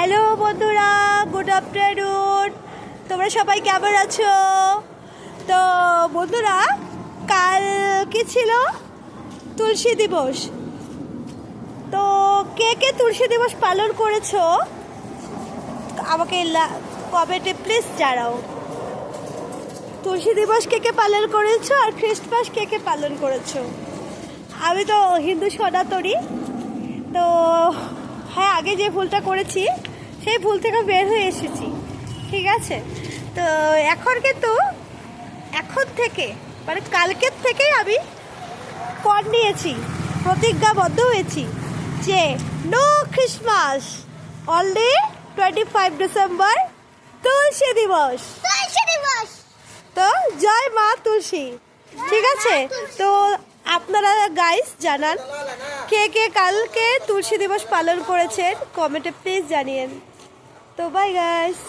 Hello বন্ধুরা, good afternoon. তোমরা সবাই কেমন আছো? তো বন্ধুরা, কাল কি ছিল? তুলসী দিবস। তো কে কে তুলসী দিবস পালন করেছো আমাকে কমেন্টে প্লিজ জানাও। তুলসী দিবস কে কে পালন করেছো আর খ্রিস্টমাস কে কে পালন করেছো? আমি তো হিন্দু সনাতনী। তো হ্যাঁ, আগে যে ভুলটা করেছি সেই ভুল থেকে বের হয়ে এসেছি, ঠিক আছে? তো এখন থেকে মানে কালকের থেকেই আমি কর নিয়েছি, প্রতিজ্ঞাবদ্ধ হয়েছি যে নো ক্রিসমাস, অনলি 25 ডিসেম্বর তুলসী দিবস। তো জয় মা তুলসী, ঠিক আছে? তো আপনারা গাইস জানান কে কে কালকে তুলসী দিবস পালন করেছেন, কমেন্টে প্লিজ জানিয়েন। তো বাই গাইস।